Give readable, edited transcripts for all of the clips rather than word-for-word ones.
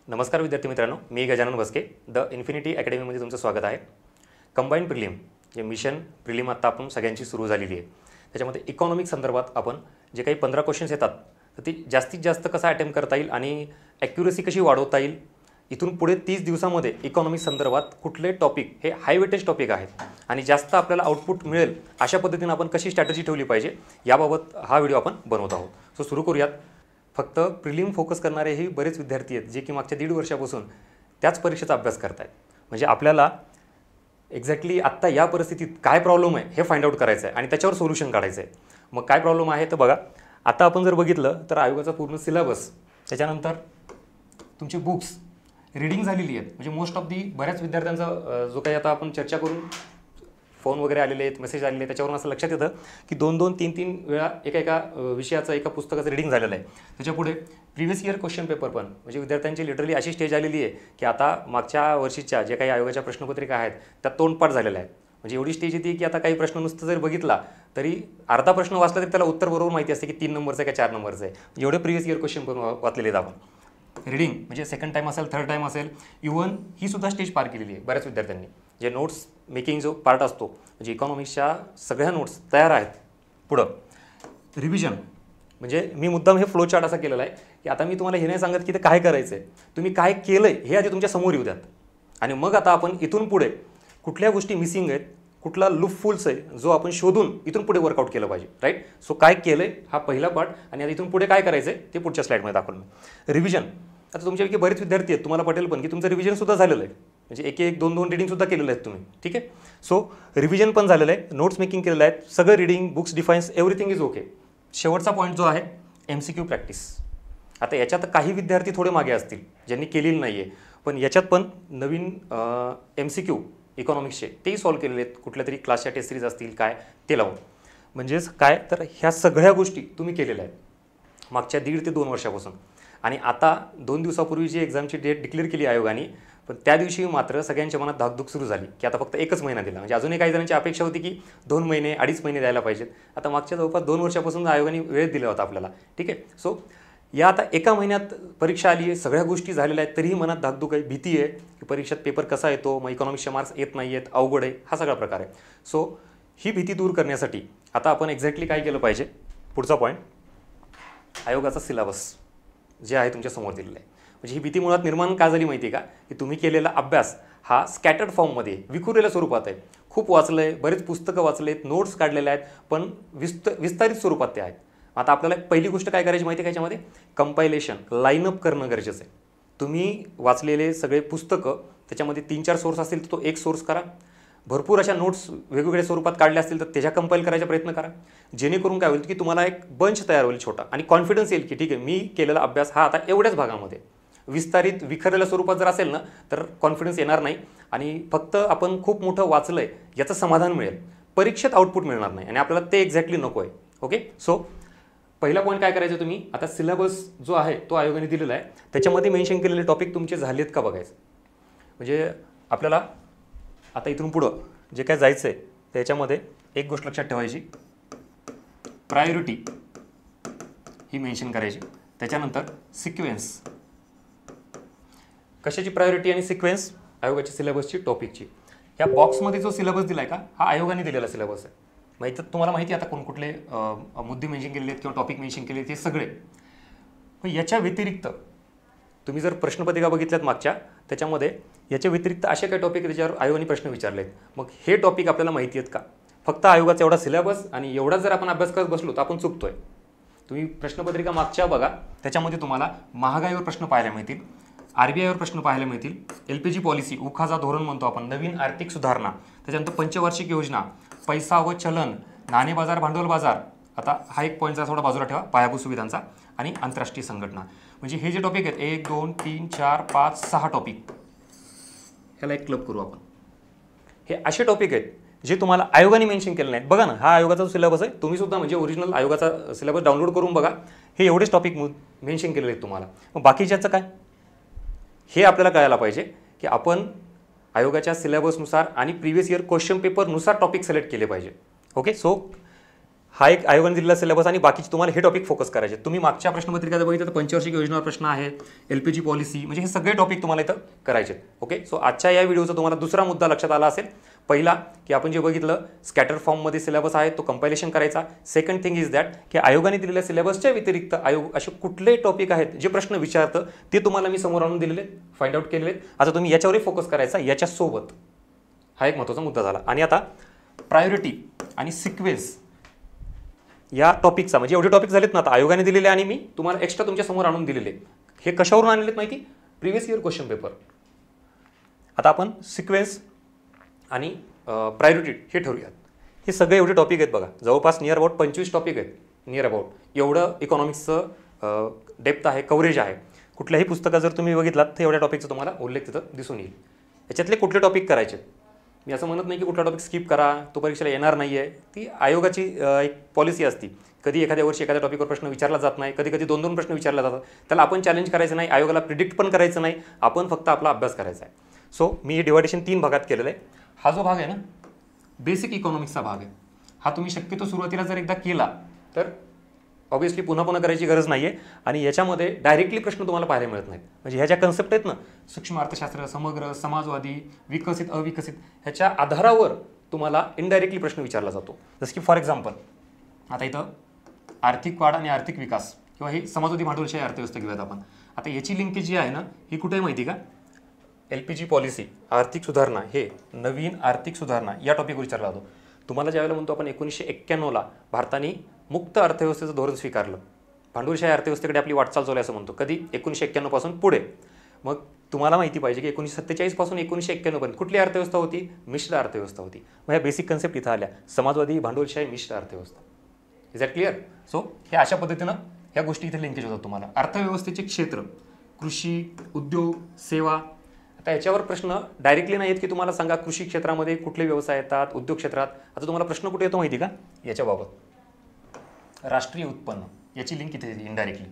नमस्कार विद्यार्थी मित्रांनो, मी गजानन बसके द इन्फिनिटी अकॅडमीमध्ये तुमचं स्वागत आहे. कंबाईंड प्रिलिम जे मिशन प्रिलिम आत्ता आपण सगळ्यांची सुरू झालेली आहे. त्याच्यामध्ये इकॉनॉमिक संदर्भात आपण जे काही 15 क्वेश्चन्स येतात तर ती जास्तीत जास्त कसा अटेम्प्ट करता येईल आणि ॲक्युरेसी कशी वाढवता येईल. इथून पुढे 30 दिवसामध्ये इकॉनॉमिक संदर्भात कुठले टॉपिक हे हाय वेटेज टॉपिक आहेत आणि जास्त आपल्याला आउटपुट मिळेल अशा पद्धतीने आपण कशी स्ट्रॅटेजी ठेवली पाहिजे याबाबत हा व्हिडिओ आपण बनवत आहोत. सो सुरू करूयात. फक्त प्रिलिम फोकस करणारेही बरेच विद्यार्थी आहेत जे की मागच्या 1.5 वर्षापासून त्याच परीक्षेचा अभ्यास करत आहेत. म्हणजे आपल्याला एक्झॅक्टली आत्ता या परिस्थितीत काय प्रॉब्लेम आहे हे फाइंड आउट करायचं आहे आणि त्याच्यावर सोल्युशन काढायचं आहे. मग काय प्रॉब्लेम आहे तर बघा, आता आपण जर बघितलं तर आयोगाचा पूर्ण सिलेबस, त्याच्यानंतर तुमची बुक्स रीडिंग झालेली आहेत. म्हणजे मोस्ट ऑफ दी बऱ्याच विद्यार्थ्यांचा जो काही आता आपण चर्चा करून फोन वगैरे आलेले आहेत, मेसेज आलेले आहेत, त्याच्यावरून असं लक्षात येतं की 2-2, 3-3 वेळा एका विषयाचं एका पुस्तकाचं रीडिंग झालेलं आहे. त्याच्यापुढे प्रिव्हियस इयर क्वेश्चन पेपर पण, म्हणजे विद्यार्थ्यांची लिटरली अशी स्टेज आलेली आहे की आता मागच्या वर्षीच्या जे काही आयोगाच्या प्रश्नपत्रिका आहेत त्या तोंडपाठ झालेल्या आहेत. म्हणजे एवढी स्टेज येते की आता काही प्रश्न नुसतं जरी बघितला तरी अर्धा प्रश्न वाचला तरी त्याला उत्तर बरोबर माहिती असते की 3 नंबरचं आहे का 4 नंबरचं आहे. एवढे प्रिव्हियस इयर क्वेश्चन पण वाचलेले आहेत आपण. रीडिंग म्हणजे सेकंड टाईम असेल, थर्ड टाईम असेल, इव्हन ही सुद्धा स्टेज पार केलेली आहे बऱ्याच विद्यार्थ्यांनी. जे नोट्स मेकिंग जो पार्ट असतो म्हणजे इकॉनॉमिक्सच्या सगळ्या नोट्स तयार आहेत. पुढं रिव्हिजन, म्हणजे मी मुद्दाम हे फ्लो चार्ट असा केलेला आहे की आता मी तुम्हाला हे नाही सांगत की ते काय करायचं आहे, तुम्ही काय केलं आहे हे आधी तुमच्या समोर येऊ द्यात आणि मग आता आपण इथून पुढे कुठल्या गोष्टी मिसिंग आहेत, कुठला लूपफुल्स आहे जो आपण शोधून इथून पुढे वर्कआउट केलं पाहिजे. राईट. सो काय केलं आहे हा पहिला पार्ट आणि आता इथून पुढे काय करायचं आहे ते पुढच्या स्लाईडमध्ये दाखवलं मी. रिव्हिजन, आता तुमच्यापैकी बरेच विद्यार्थी आहेत, तुम्हाला पटेल पण की तुमचं रिव्हिजनसुद्धा झालेलं आहे. म्हणजे 1-1, 2-2 रिडिंगसुद्धा केलेलं आहेत तुम्ही. ठीक आहे. सो रिव्हिजन पण झालेलं आहे, नोट्स मेकिंग केलेलं आहे, सगळं reading, books defines, everything is okay. शेवटचा पॉईंट जो आहे MCQ प्रॅक्टिस. आता याच्यात काही विद्यार्थी थोडे मागे असतील ज्यांनी केलेली नाही आहे, पण याच्यात पण नवीन MCQ इकॉनॉमिक्सचे तेही सॉल्व्ह केलेले आहेत. कुठल्या तरी क्लासच्या टेस्ट सिरीज असतील काय ते लावून. म्हणजेच काय तर ह्या सगळ्या गोष्टी तुम्ही केलेल्या आहेत मागच्या 1.5 ते 2 वर्षापासून. आणि आता 2 दिवसापूर्वी जी एक्झामची डेट डिक्लेअर केली आयोगाने, पण त्या दिवशी मात्र सगळ्यांच्या मनात धाकधूक सुरू झाली की आता फक्त 1च महिना दिला. म्हणजे अजूनही काही जणांची अपेक्षा होती की 2 महिने 2.5 महिने द्यायला पाहिजेत. आता मागच्या जवळपास 2 वर्षापासून आयोगाने वेळ दिला होता आपल्याला. ठीक आहे. सो या आता एका महिन्यात परीक्षा आली आहे, सगळ्या गोष्टी झालेल्या आहेत, तरीही मनात धाकधूक आहे, भीती आहे की परीक्षेत पेपर कसा येतो, मग इकॉनॉमिक्सचे मार्क्स येत नाही आहेत, अवघड आहे, हा सगळा प्रकार आहे. सो ही भीती दूर करण्यासाठी आता आपण एक्झॅक्टली काय केलं पाहिजे. पुढचा पॉईंट, आयोगाचा सिलेबस जे आहे तुमच्या समोर दिलेलं आहे. म्हणजे ही भीती मुळात निर्माण का झाली माहिती आहे का, की तुम्ही केलेला अभ्यास हा स्कॅटर्ड फॉर्ममध्ये विखुरलेल्या स्वरूपात आहे. खूप वाचलं आहे, बरेच पुस्तकं वाचलेत, नोट्स काढलेल्या आहेत, पण विस्तारित स्वरूपात ते आहेत. आता आपल्याला पहिली गोष्ट काय करायची माहिती आहे का, याच्यामध्ये कंपायलेशन, लाईनअप करणं गरजेचं आहे. तुम्ही वाचलेले सगळे पुस्तकं त्याच्यामध्ये 3-4 सोर्स असतील तर तो एक सोर्स करा. भरपूर अशा नोट्स वेगवेगळ्या स्वरूपात काढल्या असतील तर त्याच्या कंपाईल करायचा प्रयत्न करा. जेणेकरून काय होईल की तुम्हाला एक बंच तयार होईल छोटा आणि कॉन्फिडन्स येईल की ठीक आहे, मी केलेला अभ्यास हा आता एवढ्याच भागामध्ये. विस्तारित विखरलेल्या स्वरूपात जर असेल ना तर कॉन्फिडन्स येणार नाही आणि फक्त आपण खूप मोठं वाचलं आहे याचं समाधान मिळेल, परीक्षेत आउटपुट मिळणार नाही आणि आपल्याला ते एक्झॅक्टली नको आहे. ओके. सो पहिला पॉईंट काय करायचं, तुम्ही आता सिलेबस जो आहे तो आयोगाने दिलेला आहे त्याच्यामध्ये मेन्शन केलेले टॉपिक तुमचे झालेत का बघायचं. म्हणजे आपल्याला आता इथून पुढं जे काय जायचं आहे त्याच्यामध्ये एक गोष्ट लक्षात ठेवायची, प्रायोरिटी ही मेन्शन करायची. त्याच्यानंतर सिक्वेन्स, कशाची प्रायोरिटी आणि सिक्वेन्स, आयोगाच्या सिलेबसची, टॉपिकची. या बॉक्समध्ये जो सिलेबस दिला आहे का हा आयोगाने दिलेला सिलेबस आहे. माहिती तुम्हाला माहिती आहे आता कोणकुठले मुद्दे मेन्शन केलेले आहेत किंवा टॉपिक मेन्शन केले ते सगळे. पण याच्या व्यतिरिक्त तुम्ही जर प्रश्नपत्रिका बघितल्यात मागच्या, त्याच्यामध्ये याच्या व्यतिरिक्त असे काही टॉपिक त्याच्यावर आयोगाने प्रश्न विचारले आहेत. मग हे टॉपिक आपल्याला माहिती आहेत का. फक्त आयोगाचा एवढा सिलेबस आणि एवढाच जर आपण अभ्यास करत बसलो तर आपण चुकतोय. तुम्ही प्रश्नपत्रिका मागच्या बघा, त्याच्यामध्ये तुम्हाला महागाईवर प्रश्न पाहायला मिळतील, RBIवर प्रश्न पाहायला मिळतील, LPG पॉलिसी, उखाजा धोरण म्हणतो आपण, नवीन आर्थिक सुधारणा, त्याच्यानंतर पंचवार्षिक योजना, पैसा व चलन, नाणे बाजार, भांडवल बाजार. आता हा एक पॉईंटचा थोडा बाजूला ठेवा, पायाभूत सुविधांचा, आणि आंतरराष्ट्रीय संघटना. म्हणजे हे जे टॉपिक आहेत 1, 2, 3, 4, 5, 6 टॉपिक, ह्याला एक क्लब करू आपण. हे असे टॉपिक आहेत जे तुम्हाला आयोगाने मेन्शन केले नाहीत. बघा ना, हा आयोगाचा सिलेबस आहे, तुम्ही सुद्धा म्हणजे ओरिजिनल आयोगाचा सिलेबस डाउनलोड करून बघा. हे एवढेच टॉपिक मेन्शन केलेले आहेत तुम्हाला. मग बाकीच्याचं काय हे आपल्याला कळायला पाहिजे की आपण आयोगाच्या सिलेबसनुसार आणि प्रिव्हियस इयर क्वेश्चन पेपरनुसार टॉपिक सिलेक्ट केले पाहिजे. ओके. सो हा एक आयोगाने दिलेला सिलेबस आणि बाकीचे तुम्हाला हे टॉपिक फोकस करायचे. तुम्ही मागच्या प्रश्नपत्रिका जर बघितलं तर पंचवार्षिक योजनेवर प्रश्न आहे, LPG पॉलिसी, म्हणजे हे सगळे टॉपिक तुम्हाला इथं करायचे. ओके, सो आजच्या या व्हिडिओचा तुम्हाला दुसरा मुद्दा लक्षात आला असेल. पहिला की आपण जे बघितलं स्कॅटर फॉर्ममध्ये सिलेबस आहे तो कंपायलेशन करायचा. सेकंड थिंग इज दॅट की आयोगाने दिलेल्या सिलेबसच्या व्यतिरिक्त आयोग असे कुठले टॉपिक आहेत जे प्रश्न विचारतं ते तुम्हाला मी समोर आणून दिलेले, फाइंड आउट केलेले. आता तुम्ही याच्यावरही फोकस करायचा याच्यासोबत. हा एक महत्त्वाचा मुद्दा झाला. आणि आता प्रायोरिटी आणि सिक्वेन्स या टॉपिकचा, म्हणजे एवढे टॉपिक झालेत ना आता आयोगाने दिलेले आणि मी तुम्हाला एक्स्ट्रा तुमच्या समोर आणून दिलेले. हे कशावरून आणलेत माहिती? Previous year question paper. आता आपण सिक्वेन्स आणि प्रायोरिटी हे ठरवूयात. हे सगळे एवढे टॉपिक आहेत बघा, जवळपास नियर अबाउट 25 टॉपिक आहेत. नियर अबाउट एवढं इकॉनॉमिक्सचं डेप्थ आहे, कव्हरेज आहे. कुठल्याही पुस्तकात जर तुम्ही बघितलात तर एवढ्या टॉपिकचा तुम्हाला उल्लेख तिथं दिसून येईल. याच्यातले कुठले टॉपिक करायचे, मी असं म्हणत नाही की कुठला टॉपिक स्किप करा, तो परीक्षेला येणार नाही आहे. ती आयोगाची एक पॉलिसी असती. कधी एखाद्या वर्षी एखाद्या टॉपिकवर प्रश्न विचारला जात नाही, कधी कधी 2-2 प्रश्न विचारले जातात. त्याला आपण चॅलेंज करायचं नाही, आयोगाला प्रिडिक्ट पण करायचं नाही, आपण फक्त आपला अभ्यास करायचा आहे. सो मी हे डिवायडेशन 3 भागात केलेलं आहे. हा जो भाग आहे ना बेसिक इकॉनॉमिक्सचा भाग आहे, हा तुम्ही शक्यतो सुरुवातीला जर एकदा केला तर ऑब्व्हियसली पुन्हा पुन्हा करायची गरज नाही आहे. आणि याच्यामध्ये डायरेक्टली प्रश्न तुम्हाला पाहायला मिळत नाहीत. म्हणजे ह्या ज्या कन्सेप्ट आहेत ना, सूक्ष्म अर्थशास्त्र, समग्र, समाजवादी, विकसित, अविकसित, ह्याच्या आधारावर तुम्हाला इनडायरेक्टली प्रश्न विचारला जातो. जसं की फॉर एक्झाम्पल आता इथं आर्थिक वाढ आणि आर्थिक विकास किंवा हे समाजवादी भांडवलशाही अर्थव्यवस्था घेऊयात आपण. आता याची लिंकेज जी आहे ना ही कुठे माहिती का? LPG पॉलिसी, आर्थिक सुधारणा, हे नवीन आर्थिक सुधारणा या टॉपिकवर विचारला जातो. तुम्हाला ज्यावेळेला म्हणतो आपण 1991ला भारताने मुक्त अर्थव्यवस्थेचं धोरण स्वीकारलं, भांडवलशाही अर्थव्यवस्थेकडे आपली वाटचाल चालू आहे असं म्हणतो. कधी 1991 पासून पुढे. मग तुम्हाला माहिती पाहिजे की 1947 पासून 1991 पर्यंत कुठली अर्थव्यवस्था होती? मिश्र अर्थव्यवस्था होती. मग ह्या बेसिक कन्सेप्ट इथं आल्या, समाजवादी, भांडवलशाही, मिश्र अर्थव्यवस्था. Is that clear? सो हे अशा पद्धतीनं ह्या गोष्टी इथे लिंकेज होतात तुम्हाला. अर्थव्यवस्थेचे क्षेत्र, कृषी, उद्योग, सेवा. आता याच्यावर प्रश्न डायरेक्टली नाही आहेत की तुम्हाला सांगा कृषी क्षेत्रामध्ये कुठले व्यवसाय येतात, उद्योग क्षेत्रात. आता तुम्हाला प्रश्न कुठे येतो माहिती का? याच्याबाबत राष्ट्रीय उत्पन्न, याची लिंक इथे येते इनडायरेक्टली.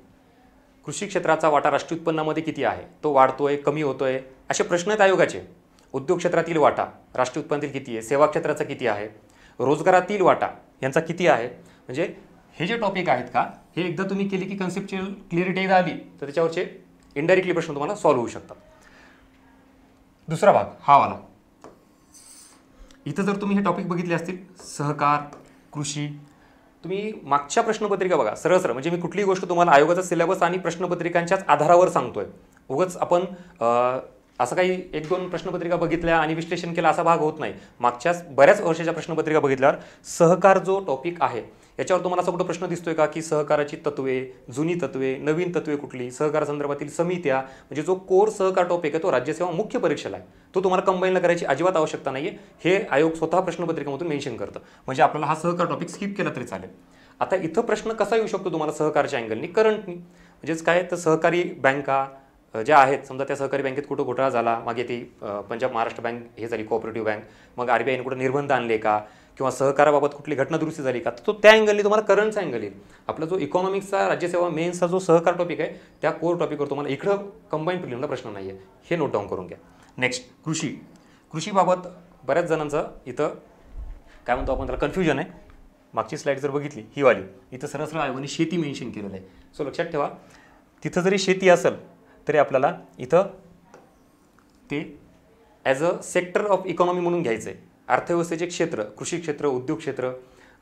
कृषी क्षेत्राचा वाटा राष्ट्रीय उत्पन्नामध्ये किती आहे, तो वाढतोय, कमी होतोय, असे प्रश्न आहेत आयोगाचे. उद्योग क्षेत्रातील वाटा राष्ट्रीय उत्पन्नातील किती आहे, सेवा क्षेत्राचा किती आहे, रोजगारातील वाटा यांचा किती आहे. म्हणजे हे जे टॉपिक आहेत का, हे एकदा तुम्ही केले की कन्सेप्च्युअल क्लिअरिटी एकदा आली तर त्याच्यावरचे इनडायरेक्टली प्रश्न तुम्हाला सॉल्व्ह होऊ शकतात. दुसरा भाग हा वाला. इथं जर तुम्ही हे टॉपिक बघितले असतील, सहकार, कृषी, तुम्ही मागच्या प्रश्नपत्रिका बघा सरळ सरळ. म्हणजे मी कुठलीही गोष्ट तुम्हाला आयोगाचा सिलेबस आणि प्रश्नपत्रिकांच्याच आधारावर सांगतोय. उगाच आपण असं काही 1-2 प्रश्नपत्रिका बघितल्या आणि विश्लेषण केलं असा भाग होत नाही. मागच्या बऱ्याच वर्षाच्या प्रश्नपत्रिका बघितल्यावर सहकार जो टॉपिक आहे याच्यावर तुम्हाला असा कुठं प्रश्न दिसतोय का की सहकाराची तत्वे, जुनी तत्वे, नवीन तत्वे कुठली, सहकार संदर्भातील समित्या, म्हणजे जो कोर सहकार टॉपिक आहे तो राज्यसेवा मुख्य परीक्षेला आहे. तो तुम्हाला कंबाईनला करायची अजिबात आवश्यकता नाही आहे. हे आयोग स्वतः प्रश्नपत्रिकेमधून मेन्शन करतं. म्हणजे आपल्याला हा सहकार टॉपिक स्किप केला तरी चालेल. आता इथं प्रश्न कसा येऊ शकतो तुम्हाला सहकारच्या अँगलनी, करंटनी. म्हणजेच काय तर सहकारी बँका ज्या आहेत, समजा त्या सहकारी बँकेत कुठं घोटाळा झाला, मागे ती पंजाब महाराष्ट्र बँक हे झाली कोऑपरेटिव्ह बँक, मग RBIने कुठं निर्बंध आणले का, किंवा सहकाराबाबत कुठली घटना दुरुस्ती झाली का, तो त्या अँगलनी तुम्हाला करंटचा अँगल येईल. आपला जो इकॉनॉमिक्सचा राज्यसेवा मेन्सचा जो सहकार टॉपिक आहे त्या कोर टॉपिकवर तुम्हाला इकडं कंबाईन प्रिलिमला प्रश्न नाही आहे. हे नोट डाऊन करून घ्या. नेक्स्ट कृषी. कृषीबाबत बऱ्याच जणांचं इथं काय म्हणतो आपण त्याला कन्फ्युजन आहे. मागची स्लाईड जर बघितली ही वाली, इथं सरळ सरळ आयोगाने शेती मेन्शन केलेलं आहे. सो लक्षात ठेवा, तिथं जरी शेती असेल तरी आपल्याला इथं ते as a sector of economy म्हणून घ्यायचं आहे. अर्थव्यवस्थेचे क्षेत्र, कृषी क्षेत्र, उद्योग क्षेत्र.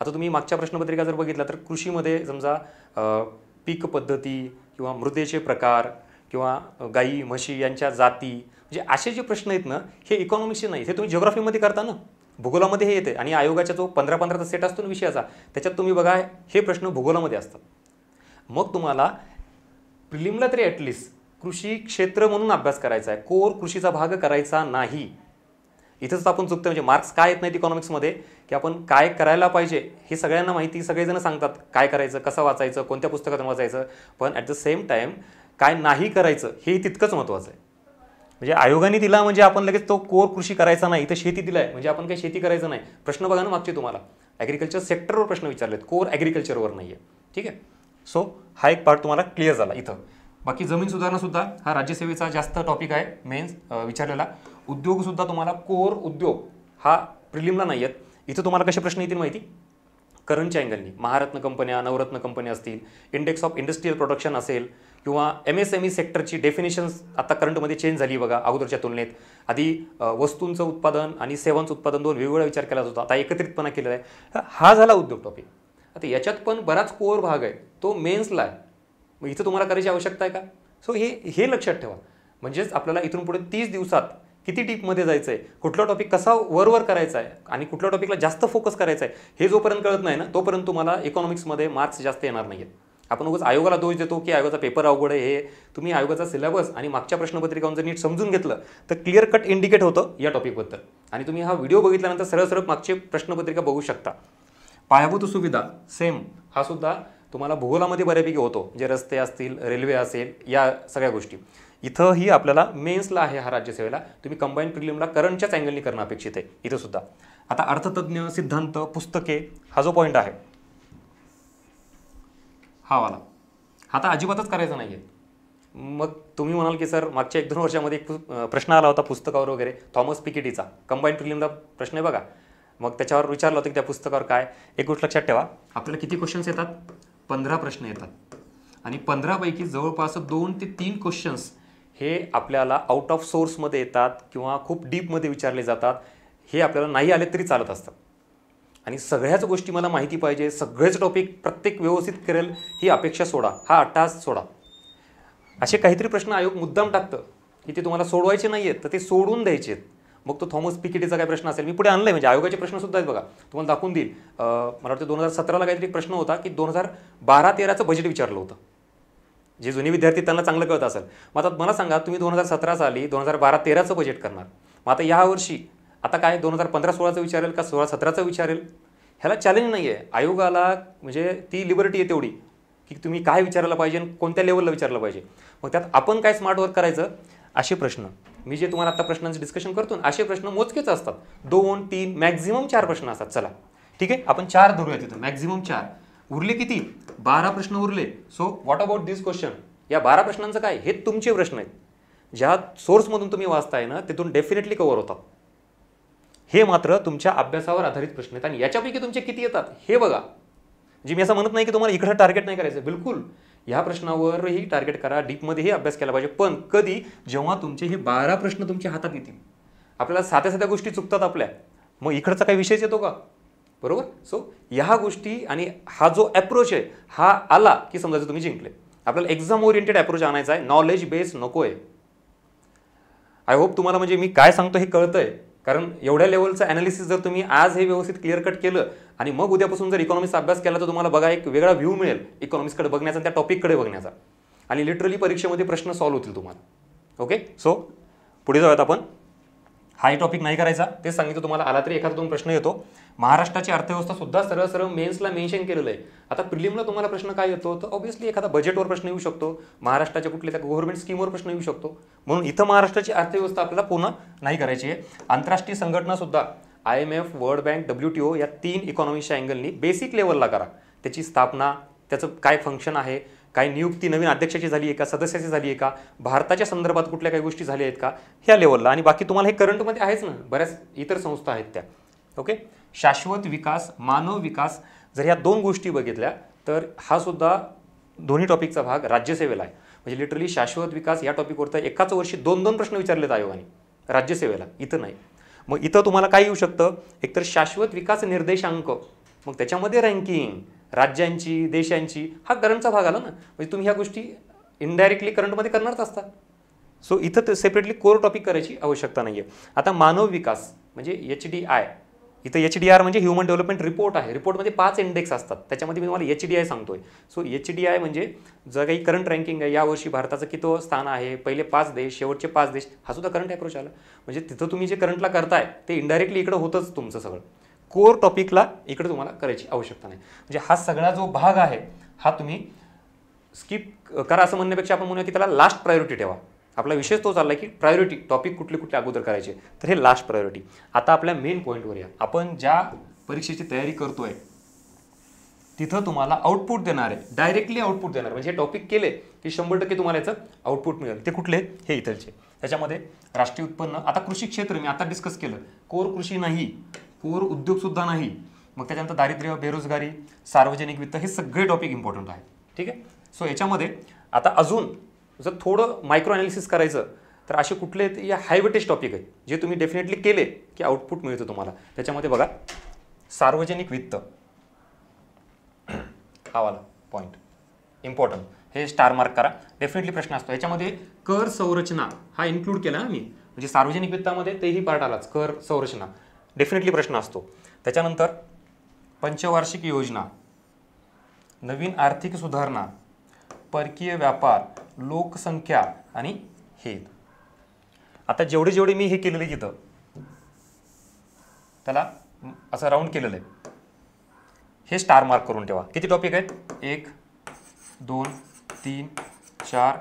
आता तुम्ही मागच्या प्रश्नपत्रिका जर बघितला तर कृषीमध्ये समजा पीक पद्धती किंवा मृदेचे प्रकार किंवा गाई म्हशी यांच्या जाती, म्हणजे असे जे प्रश्न आहेत ना हे इकॉनॉमिक्सचे नाही, हे तुम्ही जिओग्राफीमध्ये करता ना, भूगोलामध्ये हे येते. आणि आयोगाचा जो 15-15चा सेट असतो ना विषयाचा, त्याच्यात तुम्ही बघा हे प्रश्न भूगोलामध्ये असतात. मग तुम्हाला प्रिलिमला तरी ॲटलिस्ट कृषी क्षेत्र म्हणून अभ्यास करायचा आहे, कोर कृषीचा भाग करायचा नाही. इथंच आपण चुकतो. म्हणजे मार्क्स काय येत नाहीत इकॉनॉमिक्समध्ये की आपण काय करायला पाहिजे हे सगळ्यांना माहिती, सगळेजण सांगतात काय करायचं, कसं वाचायचं, कोणत्या पुस्तकातून वाचायचं, पण ॲट द सेम टाईम काय नाही करायचं हे तितकंच महत्त्वाचं आहे. म्हणजे आयोगाने दिला म्हणजे आपण लगेच तो कोर कृषी करायचा नाही, तर शेती दिला आहे म्हणजे आपण काही शेती करायचं नाही. प्रश्न बघा ना मागचे तुम्हाला ॲग्रिकल्चर सेक्टरवर प्रश्न विचारलेत, कोर ॲग्रिकल्चरवर नाही आहे. ठीक आहे. सो हा एक पार्ट तुम्हाला क्लिअर झाला इथं. बाकी जमीन सुधारणा हा राज्यसेवेचा जास्त टॉपिक आहे मेन्स विचारलेला. उद्योगसुद्धा तुम्हाला कोर उद्योग हा प्रिलिमला नाही आहेत. इथं तुम्हाला कसे प्रश्न येतील माहिती, करंटच्या अँगलनी महारत्न कंपन्या, नवरत्न कंपन्या असतील, इंडेक्स ऑफ इंडस्ट्रियल प्रोडक्शन असेल किंवा MSME सेक्टरची डेफिनेशन्स आता करंटमध्ये चेंज झाली बघा अगोदरच्या तुलनेत. आधी वस्तूंचं उत्पादन आणि सेवांचं उत्पादन दोन वेगवेगळा विचार केला जातो, आता एकत्रितपणा केलेला आहे. हा झाला उद्योग टॉपिक. आता याच्यात पण बराच कोअर भाग आहे तो मेन्सला आहे. मग इथं तुम्हाला करायची आवश्यकता आहे का? सो हे लक्षात ठेवा. म्हणजेच आपल्याला इथून पुढे 30 दिवसात किती डीपमध्ये जायचं आहे, कुठला टॉपिक कसा वर करायचा आहे आणि कुठल्या टॉपिकला जास्त फोकस करायचा आहे, हे जोपर्यंत कळत नाही ना तोपर्यंत तुम्हाला इकॉनॉमिक्समध्ये मार्क्स जास्त येणार नाही आहेत. आपण उगाच आयोगाला दोष देतो की आयोगाचा पेपर अवघड आहे. हे तुम्ही आयोगाचा सिलेबस आणि मागच्या प्रश्नपत्रिकावरून जर नीट समजून घेतलं तर क्लिअर कट इंडिकेट होतं या टॉपिकबद्दल. आणि तुम्ही हा व्हिडिओ बघितल्यानंतर सरळ सरळ मागची प्रश्नपत्रिका बघू शकता. पायाभूत सुविधा सेम हा सुद्धा तुम्हाला भूगोलामध्ये बऱ्यापैकी होतो, जे रस्ते असतील, रेल्वे असेल, या सगळ्या गोष्टी. इथंही आपल्याला मेन्सला आहे हा राज्यसेवेला. तुम्ही कंबाईन प्रिलिमला करंटच्याच अँगलनी करणं अपेक्षित आहे इथं सुद्धा. आता अर्थतज्ञ, सिद्धांत, पुस्तके हा जो पॉईंट आहे हा वाला आता अजिबातच करायचा नाही आहे. मग तुम्ही म्हणाल की सर मागच्या 1-2 वर्षामध्ये एक प्रश्न आला होता पुस्तकावर वगैरे, थॉमस पिकेटीचा कंबाईन प्रिलिमला प्रश्न आहे बघा. मग त्याच्यावर विचारलं होतं की त्या पुस्तकावर काय. एक गोष्ट लक्षात ठेवा, आपल्याला किती क्वेश्चन्स येतात? 15 प्रश्न येतात आणि 15 पैकी जवळपास 2 ते 3 क्वेश्चन्स हे आपल्याला आउट ऑफ सोर्समध्ये येतात किंवा खूप डीपमध्ये विचारले जातात. हे आपल्याला नाही आले तरी चालत असतात. आणि सगळ्याच गोष्टी मला माहिती पाहिजे, सगळेच टॉपिक प्रत्येक व्यवस्थित करेल ही अपेक्षा सोडा, हा अट्टहास सोडा. असे काहीतरी प्रश्न आयोग मुद्दाम टाकतं की ते तुम्हाला सोडवायचे नाही आहेत तर ते सोडून द्यायचे आहेत. मग तो थॉमस पिकेटीचा काय प्रश्न असेल, मी पुढे आणलं आहे, म्हणजे आयोगाचे प्रश्नसुद्धा आहेत बघा, तुम्हाला दाखवून देईल. मला वाटतं 2017ला काहीतरी प्रश्न होता की 2012-13चं बजेट विचारलं होतं. जे जुने विद्यार्थी त्यांना चांगलं कळत असेल. मग आता मला सांगा, तुम्ही 2017 साली 2012-13चं बजेट करणार, मग आता यावर्षी आता काय 2015-16चं विचारेल का 16-17चं विचारेल? ह्याला चॅलेंज नाही आहे आयोगाला. म्हणजे ती लिबर्टी आहे तेवढी की तुम्ही काय विचारायला पाहिजे आणि कोणत्या लेवलला विचारलं पाहिजे. मग त्यात आपण काय स्मार्ट वर्क करायचं, असे प्रश्न मी जे तुम्हाला आता प्रश्नांचं डिस्कशन करतो ना, असे प्रश्न मोजकेच असतात. 2-3 मॅक्झिमम 4 प्रश्न असतात. चला ठीक आहे, आपण 4 धरूया तिथं, मॅक्झिमम 4. उरले किती? 12 प्रश्न उरले. So what about this question? या 12 प्रश्नांचं काय? हे तुमचे प्रश्न आहेत. ज्या सोर्समधून तुम्ही वाचताय ना तिथून डेफिनेटली कव्हर होतात. हे मात्र तुमच्या अभ्यासावर आधारित प्रश्न आहेत आणि याच्यापैकी तुमचे किती येतात हे बघा. जी मी असं म्हणत नाही की तुम्हाला इकडं टार्गेट नाही करायचं, बिलकुल ह्या प्रश्नावरही टार्गेट करा, डीपमध्येही अभ्यास केला पाहिजे. पण कधी? जेव्हा तुमचे हे 12 प्रश्न तुमच्या हातात येतील. आपल्याला साध्या साध्या गोष्टी चुकतात आपल्या, मग इकडचा काही विषयच येतो का? बरोबर. सो ह्या गोष्टी आणि हा जो अप्रोच आहे हा आला की समजायचं तुम्ही जिंकले. आपल्याला एक्झाम ओरिएंटेड अप्रोच आणायचा आहे, नॉलेज बेस नको आहे. आय होप तुम्हाला म्हणजे मी काय सांगतो हे कळतंय. कारण एवढ्या लेवलचं ॲनालिसिस जर तुम्ही आज हे व्यवस्थित क्लिअर कट केलं आणि मग उद्यापासून जर इकॉनॉमिक्सचा अभ्यास केला तर तुम्हाला बघा एक वेगळा व्ह्यू मिळेल इकॉनॉमिक्सकडे बघण्याचा आणि त्या टॉपिककडे बघण्याचा. आणि लिटरली परीक्षेमध्ये प्रश्न सॉल्व्ह होतील तुम्हाला. ओके, सो पुढे जाऊयात आपण. हाही टॉपिक नाही करायचा, तेच सांगितलं तुम्हाला. आला तरी 1-2 प्रश्न येतो. महाराष्ट्राची अर्थव्यवस्था सुद्धा सरळ सरळ मेन्सला मेन्शन केलेलं आहे. आता प्रिलिमला तुम्हाला प्रश्न काय येतो तर ऑब्व्हियसली एखादा बजेटवर प्रश्न येऊ शकतो, महाराष्ट्राच्या कुठल्या त्या गव्हर्नमेंट स्कीमवर प्रश्न येऊ शकतो. म्हणून इथं महाराष्ट्राची अर्थव्यवस्था आपल्याला पुन्हा नाही करायची आहे. आंतरराष्ट्रीय संघटना सुद्धा IMF, वर्ल्ड बँक, WTO या 3 इकॉनॉमीच्या अँगलनी बेसिक लेवलला करा. त्याची स्थापना, त्याचं काय फंक्शन आहे, काय नियुक्ती नवीन अध्यक्षाची झाली आहे का, सदस्याची झाली आहे का, भारताच्या संदर्भात कुठल्या काही गोष्टी झाल्या आहेत का, ह्या लेवलला. आणि बाकी तुम्हाला हे करंटमध्ये आहेच ना, बऱ्याच इतर संस्था आहेत त्या. ओके, शाश्वत विकास, मानव विकास, जर ह्या 2 गोष्टी बघितल्या तर हा सुद्धा दोन्ही टॉपिकचा भाग राज्यसेवेला आहे. म्हणजे लिटरली शाश्वत विकास या टॉपिकवर तर एकाच वर्षी 2-2 प्रश्न विचारलेत आयोगाने राज्यसेवेला, इथं नाही. मग इथं तुम्हाला काय येऊ शकतं, एकतर शाश्वत विकास निर्देशांक, मग त्याच्यामध्ये रँकिंग राज्यांची, देशांची, हा करंटचा भाग आला ना. म्हणजे तुम्ही ह्या गोष्टी इनडायरेक्टली करंटमध्ये करणारच असता. सो इथं ते सेपरेटली कोर टॉपिक करायची आवश्यकता नाही आहे. आता मानव विकास म्हणजे HDI, इथं HDR म्हणजे ह्युमन डेव्हलपमेंट रिपोर्ट आहे. रिपोर्टमध्ये 5 इंडेक्स असतात, त्याच्यामध्ये मी तुम्हाला HDI सांगतोय. सो HDI म्हणजे जर काही करंट रँकिंग आहे, यावर्षी भारताचं किती स्थान आहे, पहिले 5 देश, शेवटचे 5 देश, हा सुद्धा करंट अप्रोच आला. म्हणजे तिथं तुम्ही जे करंटला करताय ते इनडायरेक्टली इकडं होतंच तुमचं सगळं. कोर टॉपिकला इकडे तुम्हाला करायची आवश्यकता नाही. म्हणजे हा सगळा जो भाग आहे हा तुम्ही स्किप करा असं म्हणण्यापेक्षा आपण म्हणूया की त्याला लास्ट प्रायोरिटी ठेवा. आपला विषय तो चालला की प्रायोरिटी टॉपिक कुठले कुठले अगोदर करायचे, तर हे लास्ट प्रायोरिटी. आता आपल्या मेन पॉईंटवर या. आपण ज्या परीक्षेची तयारी करतोय तिथं तुम्हाला आउटपुट देणार आहे, डायरेक्टली आउटपुट देणार. म्हणजे हे टॉपिक केले की 100% तुम्हाला याचं आउटपुट मिळेल. ते कुठले? हे इथलचे. त्याच्यामध्ये राष्ट्रीय उत्पन्न, आता कृषी क्षेत्र मी आता डिस्कस केलं, कोर कृषी नाही, कोर उद्योगसुद्धा नाही, मग त्याच्यानंतर दारिद्र्य, बेरोजगारी, सार्वजनिक वित्त, हे सगळे टॉपिक इम्पॉर्टंट आहेत. ठीक आहे. सो याच्यामध्ये आता अजून जर थोडं मायक्रो अनालिसिस करायचं तर असे कुठले या हाय वेटेज टॉपिक आहेत जे तुम्ही डेफिनेटली केले की आउटपुट मिळतं तुम्हाला. त्याच्यामध्ये बघा, सार्वजनिक वित्त हा वाला पॉईंट इम्पॉर्टंट, हे स्टार मार्क करा, डेफिनेटली प्रश्न असतो. याच्यामध्ये कर संरचना हा इन्क्लूड केला ना मी, म्हणजे सार्वजनिक वित्तामध्ये तेही पार्ट आलाच, कर संरचना, डेफिनेटली प्रश्न असतो. त्याच्यानंतर पंचवार्षिक योजना, नवीन आर्थिक सुधारणा, परकीय व्यापार, लोकसंख्या आणि हेत. आता जेवढे जेवढे मी हे केलेले तिथं त्याला असं राऊंड केलेलं आहे, हे स्टार मार्क करून ठेवा. किती टॉपिक आहेत? 1 2 3 4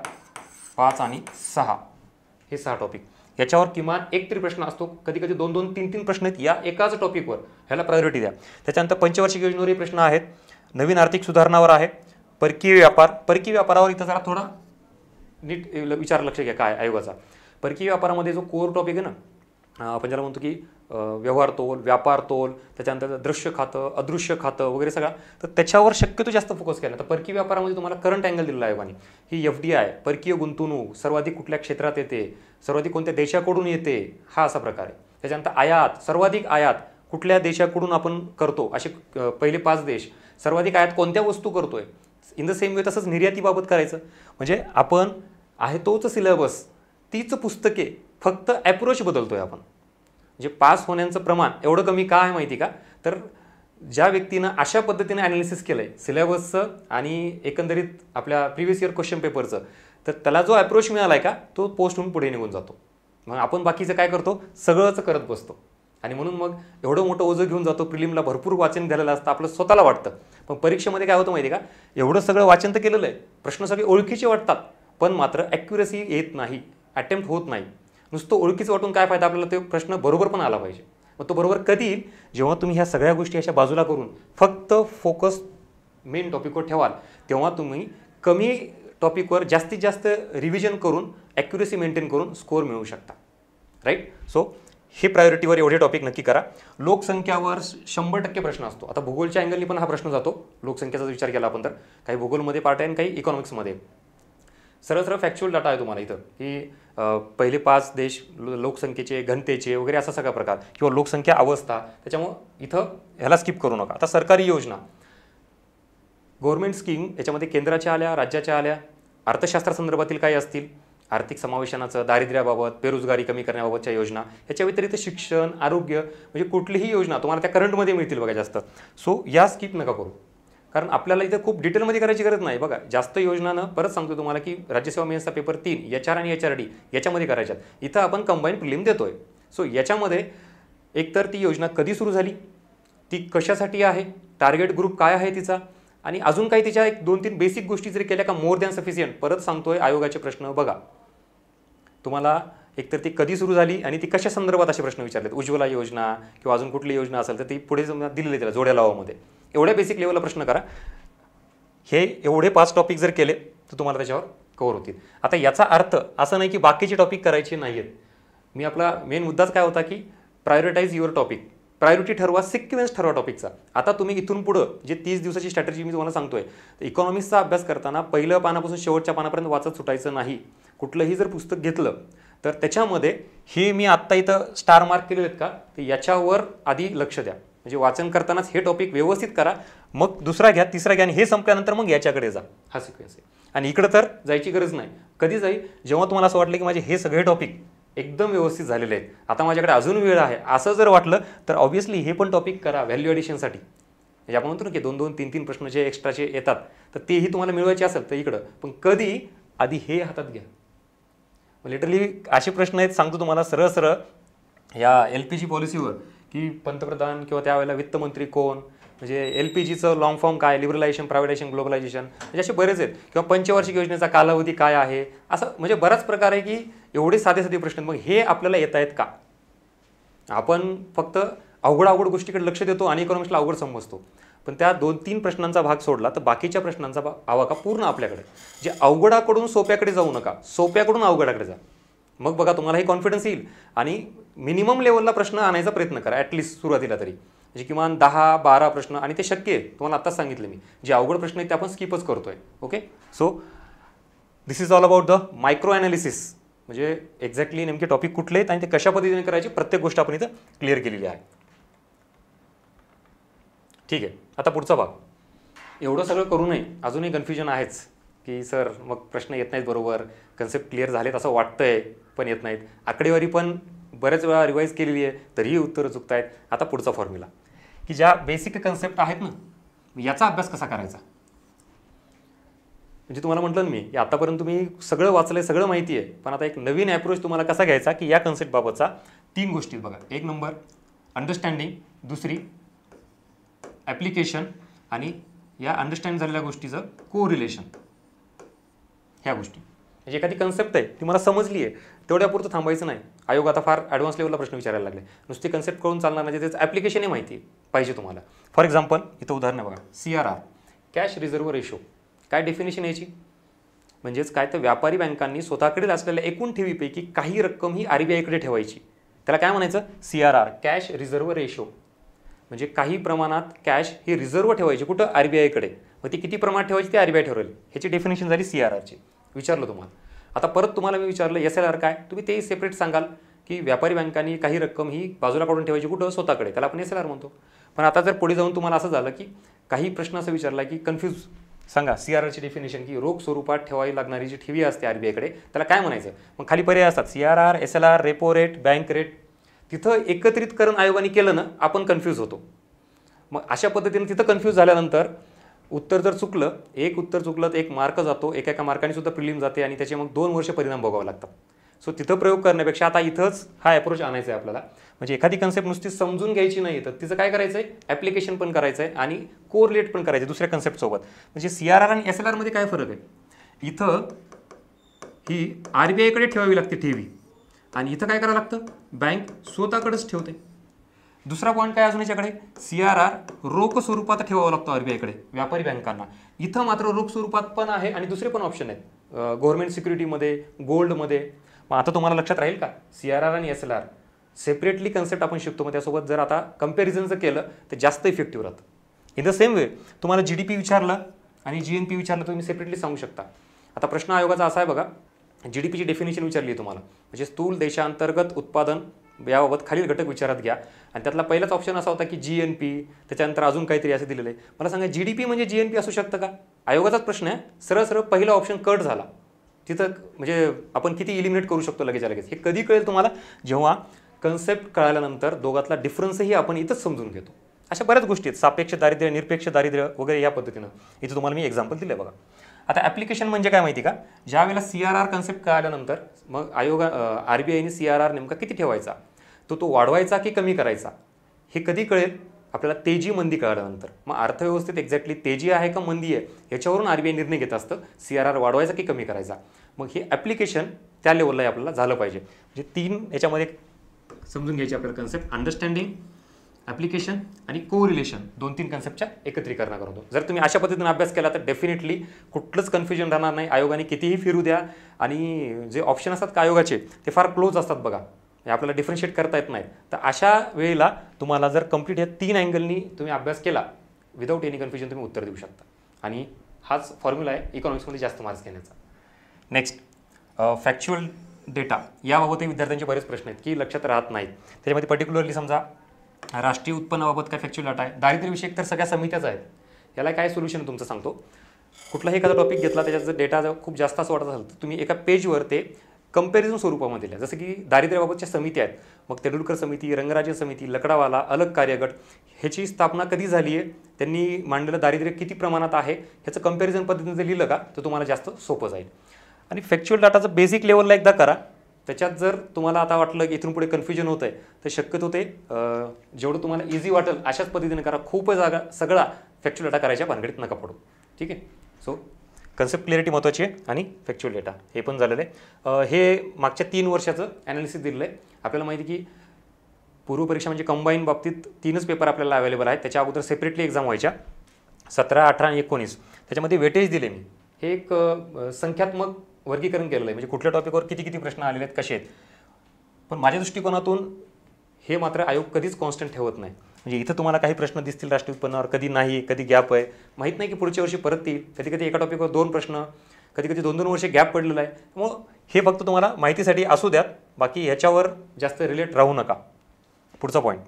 5 आणि 6, हे 6 टॉपिक. याच्यावर किमान एक तरी प्रश्न असतो, कधी कधी 2 2 3 3 प्रश्न आहेत या एकाच टॉपिकवर, ह्याला प्रायोरिटी द्या. त्याच्यानंतर पंचवार्षिक योजनेवरही प्रश्न आहेत, नवीन आर्थिक सुधारणावर आहे, परकीय व्यापार, परकीय व्यापारावर इथं जरा थोडा नीट विचार लक्ष घ्या काय आयोगाचा. परकीय व्यापारामध्ये जो कोर टॉपिक आहे ना, आपण ज्याला म्हणतो की व्यवहार तोल, व्यापार तोल, त्याच्यानंतर दृश्य खातं, अदृश्य खातं वगैरे सगळं, तर त्याच्यावर शक्यतो जास्त फोकस केला. तर परकीय व्यापारामध्ये तुम्हाला करंट अँगल दिलेला आहे आयोगाने. ही FDI, परकीय गुंतवणूक सर्वाधिक कुठल्या क्षेत्रात येते, सर्वाधिक कोणत्या देशाकडून येते, हा असा प्रकार आहे. त्याच्यानंतर आयात, सर्वाधिक आयात कुठल्या देशाकडून आपण करतो, असे पहिले 5 देश, सर्वाधिक आयात कोणत्या वस्तू करतोय. इन द सेम वे तसंच निर्यातीबाबत करायचं, म्हणजे आपण आहे तोच सिलेबस, तीच पुस्तके, फक्त ॲप्रोच बदलतोय आपण. म्हणजे पास होण्याचं प्रमाण एवढं कमी का आहे माहिती का? तर ज्या व्यक्तीनं अशा पद्धतीने ॲनालिसिस केलं आहे सिलेबसचं आणि एकंदरीत आपल्या प्रिव्हियस इयर क्वेश्चन पेपरचं, तर त्याला जो ॲप्रोच मिळाला आहे का, तो पोस्ट होऊन पुढे निघून जातो. मग आपण बाकीचं काय करतो, सगळंच करत बसतो आणि म्हणून मग एवढं मोठं ओझं घेऊन जातो. प्रिलिमला भरपूर वाचन झालेलं असतं, आपलं स्वतःला वाटतं, पण परीक्षेमध्ये काय होतं माहिती का, एवढं सगळं वाचन तर केलेलं आहे, प्रश्न सगळे ओळखीचे वाटतात, पण मात्र ॲक्युरसी येत नाही, अटेम्प्ट होत नाही. नुसतं ओळखीचं वाटून काय फायदा, आपल्याला ते प्रश्न बरोबर पण आला पाहिजे. मग तो बरोबर कधी येईल, जेव्हा तुम्ही ह्या सगळ्या गोष्टी अशा बाजूला करून फक्त फोकस मेन टॉपिकवर ठेवाल, तेव्हा तुम्ही कमी टॉपिकवर जास्तीत जास्त रिव्हिजन करून ॲक्युरेसी मेंटेन करून स्कोअर मिळवू शकता. राईट. सो हे प्रायोरिटीवर एवढे टॉपिक नक्की करा. लोकसंख्यावर 100% प्रश्न असतो. आता भूगोलच्या अँगलनी पण हा प्रश्न जातो, लोकसंख्येचा विचार केला आपण तर, काही भूगोलमध्ये पार्ट आहे आणि काही इकॉनॉमिक्समध्ये. सरळ सरळ फॅक्च्युअल डाटा आहे तुम्हाला इथं की पहिले 5 देश, लोकसंख्येचे, घनतेचे वगैरे असा सगळा प्रकार, किंवा लोकसंख्या अवस्था. त्याच्यामुळं इथं ह्याला स्किप करू नका. आता सरकारी योजना, गव्हर्नमेंट स्कीम, याच्यामध्ये केंद्राच्या आल्या, राज्याच्या आल्या, अर्थशास्त्रासंदर्भातील काही असतील, आर्थिक समावेशनाचं, दारिद्र्याबाबत, बेरोजगारी कमी करण्याबाबतच्या योजना, याच्या व्यतिरिक्त शिक्षण, आरोग्य, म्हणजे कुठलीही योजना तुम्हाला त्या करंटमध्ये मिळतील बघा जास्त. सो या स्किप नका करू, कारण आपल्याला इथं खूप डिटेलमध्ये करायची गरज नाही. बघा जास्त योजनानं, परत सांगतो तुम्हाला की राज्यसेवा मेन्सचा पेपर 3 HR आणि HRD याच्यामध्ये करायच्यात. इथं आपण कंबाईन प्रिलिम देतोय. सो याच्यामध्ये एकतर ती योजना कधी सुरू झाली, ती कशासाठी आहे, टार्गेट ग्रुप काय आहे तिचा, आणि अजून काही तिच्या 1 2 3 बेसिक गोष्टी जरी केल्या का मोर दॅन सफिशियंट. परत सांगतोय, आयोगाचे प्रश्न बघा, तुम्हाला एकतर ती कधी सुरू झाली आणि ती कशा संदर्भात असे प्रश्न विचारलेत. उज्ज्वला योजना किंवा अजून कुठली योजना असेल तर ती पुढे दिलेली त्याला जोड्या लावामध्ये. एवढ्या बेसिक लेवलला प्रश्न करा. हे एवढे 5 टॉपिक जर केले तर तुम्हाला त्याच्यावर कव्हर होतील. आता याचा अर्थ असा नाही की बाकीचे टॉपिक करायचे नाही आहेत. मी आपला मेन मुद्दाच काय होता की प्रायोरिटाईज युअर टॉपिक, प्रायोरिटी ठरवा, सिक्वेन्स ठरवा टॉपिकचा. आता तुम्ही इथून पुढं जे 30 दिवसाची स्ट्रॅटेजी मी तुम्हाला सांगतोय, तर इकॉनॉमिक्सचा अभ्यास करताना पहिलं पानापासून शेवटच्या पानापर्यंत वाचत सुटायचं नाही. कुठलंही जर पुस्तक घेतलं तर त्याच्यामध्ये हे मी आत्ता इथं स्टार मार्क केलेले आहेत का, तर याच्यावर आधी लक्ष द्या. म्हणजे वाचन करतानाच हे टॉपिक व्यवस्थित करा, मग दुसरा घ्या, तिसरा घ्या, आणि हे संपल्यानंतर मग याच्याकडे जा. हा सिक्वेन्स आहे. आणि इकडं तर जायची गरज नाही. कधी जाईल, जेव्हा तुम्हाला असं वाटलं की माझे हे सगळे टॉपिक एकदम व्यवस्थित झालेले आहेत, आता माझ्याकडे अजून वेळ आहे, असं जर वाटलं तर ऑब्व्हियसली हे पण टॉपिक करा व्हॅल्यू ॲडिशनसाठी. म्हणजे आपण म्हणतो ना की 2 2 3 3 प्रश्न जे एक्स्ट्राचे येतात, तर तेही तुम्हाला मिळवायचे असेल तर इकडं, पण कधी आधी हे हातात घ्या. लिटरली असे प्रश्न आहेत, सांगतो तुम्हाला सरळ सरळ, या LPG पॉलिसीवर की पंतप्रधान किंवा त्यावेळेला वित्तमंत्री कोण, म्हणजे LPGचं लॉंग फॉर्म काय, लिबरलायझेशन, प्रायव्हेटायझेशन, ग्लोबलायझेशन, म्हणजे असे बरेच आहेत. किंवा पंचवार्षिक योजनेचा कालावधी काय आहे, असं म्हणजे बराच प्रकार आहे की एवढे साधे साधे प्रश्न. मग हे आपल्याला येत आहेत का? आपण फक्त अवघड गोष्टीकडे लक्ष देतो आणि इकॉनॉमिक्सला अवघड समजतो. पण त्या 2-3 प्रश्नांचा भाग सोडला तर बाकीच्या प्रश्नांचा आवाका पूर्ण आपल्याकडे. जे अवघडाकडून सोप्याकडे जाऊ नका, सोप्याकडून अवघडाकडे जा. मग बघा तुम्हालाही कॉन्फिडन्स येईल आणि मिनिमम लेवलला प्रश्न आणायचा प्रयत्न करा ॲटलिस्ट सुरुवातीला तरी. म्हणजे किमान 10-12 प्रश्न, आणि ते शक्य आहे, तुम्हाला आत्ताच सांगितलं मी. जे अवघड प्रश्न आहेत ते आपण स्किपच करतोय. Okay, so this is all about the micro analysis, म्हणजे एक्झॅक्टली नेमके टॉपिक कुठले आहेत आणि ते कशा पद्धतीने करायचे, प्रत्येक गोष्ट आपण इथं क्लिअर केलेली आहे. ठीक आहे, आता पुढचा भाग. एवढं सगळं करूनही अजूनही कन्फ्युजन आहेच की सर मग प्रश्न येत नाहीत बरोबर, कन्सेप्ट क्लिअर झालेत असं वाटतंय पण येत नाहीत, आकडेवारी पण बऱ्याच वेळा रिवाईज केलेली आहे तरीही उत्तरं चुकत आहेत. आता पुढचा फॉर्म्युला की ज्या बेसिक कन्सेप्ट आहेत ना, याचा अभ्यास कसा करायचा. म्हणजे तुम्हाला म्हटलं ना मी की आतापर्यंत तुम्ही सगळं वाचलंय, सगळं माहिती आहे, पण आता एक नवीन ॲप्रोच तुम्हाला कसा घ्यायचा की या कन्सेप्टबाबतचा 3 गोष्टी बघा. 1 नंबर अंडरस्टँडिंग, दुसरी ॲप्लिकेशन, आणि या अंडरस्टँड झालेल्या गोष्टीचं कोरिलेशन. ह्या गोष्टी म्हणजे एखादी कन्सेप्ट आहे ती मला समजली आहे तेवढ्यापुरतं थांबायचं नाही. आयोग आता फार ॲडव्हान्स लेवलला प्रश्न विचारायला लागले. नुसती कन्सेप्ट कळून चालणार नाही, त्याचं ॲप्लिकेशनही माहिती पाहिजे तुम्हाला. फॉर एक्झाम्पल इथं उदाहरण आहे बघा, CRR कॅश रिझर्व्ह रेशो. काय डेफिनेशन याची, म्हणजेच काय तर व्यापारी बँकांनी स्वतःकडे असलेल्या एकूण ठेवीपैकी काही रक्कम ही RBIकडे ठेवायची. त्याला काय म्हणायचं, CRR कॅश रिझर्व्ह रेशो. म्हणजे काही प्रमाणात कॅश ही रिझर्व्ह ठेवायची कुठं, RBIकडे. मग ती किती प्रमाणात ठेवायची ते RBI ठरवेल. ह्याची डेफिनेशन झाली CRRची. विचारलं तुम्हाला. आता परत तुम्हाला मी विचारलं SLR काय, तुम्ही तेही सेपरेट सांगाल की व्यापारी बँकांनी काही रक्कम ही बाजूला काढून ठेवायची कुठं, स्वतःकडे. त्याला आपण SLR म्हणतो. पण आता जर पुढे जाऊन तुम्हाला असं झालं की काही प्रश्न असं विचारला की कन्फ्यूज सांगा CRRची डेफिनेशन, की रोख स्वरूपात ठेवावी लागणारी जी ठेवी असते RBIकडे त्याला काय म्हणायचं. मग खाली पर्याय असतात CRR, SLR, repo rate, bank rate. तिथं एकत्रितकरण आयोगाने केलं ना, आपण कन्फ्यूज होतो. मग अशा पद्धतीने तिथं कन्फ्यूज झाल्यानंतर उत्तर जर चुकलं, एक उत्तर चुकलं तर 1 मार्क जातो, एका मार्काने सुद्धा प्रिलिम जाते आणि त्याचे मग 2 वर्ष परिणाम भोगावे लागतात. सो तिथं प्रयोग करण्यापेक्षा आता इथंच हा ॲप्रोच आणायचा आहे आपल्याला. म्हणजे एखादी कन्सेप्ट नुसती समजून घ्यायची नाही, तर तिचं काय करायचं आहे, ॲप्लिकेशन पण करायचं आहे आणि कोरिलेट पण करायचं दुसऱ्या कन्सेप्टसोबत. म्हणजे CRR आणि SLR मध्ये काय फरक आहे, इथं ही RBIकडे ठेवावी लागते ठेवी आणि इथं काय करावं लागतं, बँक स्वतःकडेच ठेवते. दुसरा पॉईंट काय अजून याच्याकडे, CRR रोख स्वरूपात ठेवावं लागतो RBIकडे व्यापारी बँकांना. इथं मात्र रोख स्वरूपात पण आहे आणि दुसरे पण ऑप्शन आहेत, गव्हर्नमेंट सिक्युरिटीमध्ये, गोल्डमध्ये. मग आता तुम्हाला लक्षात राहील का, CRR आणि SLR सेपरेटली कन्सेप्ट आपण शिकतो, मग त्यासोबत जर आता कम्पॅरिझन जर केलं तर जास्त इफेक्टिव्ह राहतं. इन द सेम वे तुम्हाला GDP विचारलं आणि GNP विचारलं तुम्ही सेपरेटली सांगू शकता. आता प्रश्न आयोगाचा असा आहे बघा, GDPची डेफिनेशन विचारली आहे तुम्हाला, म्हणजे स्थूल देशांतर्गत उत्पादन याबाबत खालील घटक विचारात घ्या. आणि त्यातला पहिलाच ऑप्शन असा होता की GNP, त्याच्यानंतर अजून काहीतरी असं दिलेलं आहे. मला सांगा GDP म्हणजे GNP असू शकतं का, आयोगाचाच प्रश्न आहे. सरळ सरळ पहिला ऑप्शन कट झाला तिथं. म्हणजे आपण किती इलिमिनेट करू शकतो लगेच लगेच. हे कधी कळेल तुम्हाला, जेव्हा कन्सेप्ट कळाल्यानंतर दोघातला डिफरन्सही आपण इथंच समजून घेतो. अशा बऱ्याच गोष्टी आहेत, सापेक्ष दारिद्र्य, निरपेक्ष दारिद्र्य वगैरे या पद्धतीनं. इथं तुम्हाला मी एक्झाम्पल दिलं आहे बघा. आता ॲप्लिकेशन म्हणजे काय माहिती का, ज्या वेळेला CRR कन्सेप्ट कळाल्यानंतर मग RBIने CRR नेमका किती ठेवायचा, तो वाढवायचा की कमी करायचा, हे कधी कळेल आपल्याला, तेजी मंदी कळाल्यानंतर. मग अर्थव्यवस्थेत एक्झॅक्टली तेजी आहे का मंदी आहे याच्यावरून RBI निर्णय घेत असतं, CRR वाढवायचा की कमी करायचा. मग हे ॲप्लिकेशन त्या लेवलला आपल्याला झालं पाहिजे. म्हणजे 3 याच्यामध्ये समजून घ्यायची आपल्याला कन्सेप्ट, अंडरस्टँडिंग, ॲप्लिकेशन आणि कोरिलेशन. 2-3 कन्सेप्टच्या एकत्रीकरणावर होतो. जर तुम्ही अशा पद्धतीने अभ्यास केला तर डेफिनेटली कुठलंच कन्फ्युजन राहणार नाही. आयोगाने कितीही फिरू द्या, आणि जे ऑप्शन असतात का आयोगाचे ते फार क्लोज असतात बघा, आपल्याला डिफरन्शिएट करता येत नाही. तर अशा वेळेला तुम्हाला जर कंप्लीट या 3 अँगलनी तुम्ही अभ्यास केला विदाऊट एनी कन्फ्युजन तुम्ही उत्तर देऊ शकता. आणि हाच फॉर्म्युला आहे इकॉनॉमिक्समध्ये जास्त मार्क्स घेण्याचा. Next factual data. याबाबतही विद्यार्थ्यांचे बरेच प्रश्न आहेत की लक्षात राहत नाहीत. त्याच्यामध्ये पर्टिक्युलरली समजा राष्ट्रीय उत्पन्नाबाबत काय फॅक्च्युअल डाटा आहे, दारिद्र्यविषयक तर सगळ्या समित्याच आहेत. याला काय सोल्युशन तुमचं सांगतो. कुठलाही एखादा टॉपिक घेतला, त्याच्यात जर डेटा जर खूप जास्त असं वाटत असेल तर तुम्ही एका पेजवर ते कंपॅरिझन स्वरूपामध्ये दिल्या. जसं की दारिद्र्याबाबतच्या समिती आहेत, मग तेंडुलकर समिती, रंगराजन समिती, लकडावाला, अलग कार्यगट, ह्याची स्थापना कधी झाली आहे, त्यांनी मांडलेलं दारिद्र्य किती प्रमाणात आहे, ह्याचं कंपॅरिझन पद्धतीने जर लिहिलं का तर तुम्हाला जास्त सोपं जाईल. आणि फॅक्च्युअल डाटाचं बेसिक लेवलला एकदा करा. त्याच्यात जर तुम्हाला आता वाटलं की इथून पुढे कन्फ्युजन होतं आहे तर शक्यतो ते जेवढं तुम्हाला इझी वाटेल अशाच पद्धतीने करा. खूप जागा सगळा फॅक्च्युअल डाटा करायच्या भानगडीत नका पडू. ठीक आहे. सो कन्सेप्ट क्लिअरिटी महत्त्वाची आहे आणि फॅक्च्युअल डेटा हे पण झालेलं आहे. हे मागच्या 3 वर्षाचं ॲनालिसिस दिलेलं आहे. आपल्याला माहिती की पूर्वपरीक्षा म्हणजे कंबाईन बाबतीत 3च पेपर आपल्याला अवेलेबल आहेत. त्याच्या अगोदर सेपरेटली एक्झाम व्हायच्या 17, 18 आणि 19. त्याच्यामध्ये वेटेज दिले मी. हे एक संख्यात्मक वर्गीकरण केलेलं आहे, म्हणजे कुठल्या टॉपिकवर किती किती प्रश्न आलेले आहेत, कसे आहेत. पण माझ्या दृष्टिकोनातून हे मात्र आयोग कधीच कॉन्स्टंट ठेवत नाही. म्हणजे इथं तुम्हाला काही प्रश्न दिसतील राष्ट्रीय उत्पन्नावर, कधी नाही, कधी गॅप आहे, माहीत नाही की पुढच्या वर्षी परत येईल, कधी कधी एका टॉपिकवर 2 प्रश्न, कधी कधी 2-2 वर्षे गॅप पडलेला आहे. मग हे फक्त तुम्हाला माहितीसाठी असू द्यात, बाकी ह्याच्यावर जास्त रिलेट राहू नका. पुढचा पॉईंट,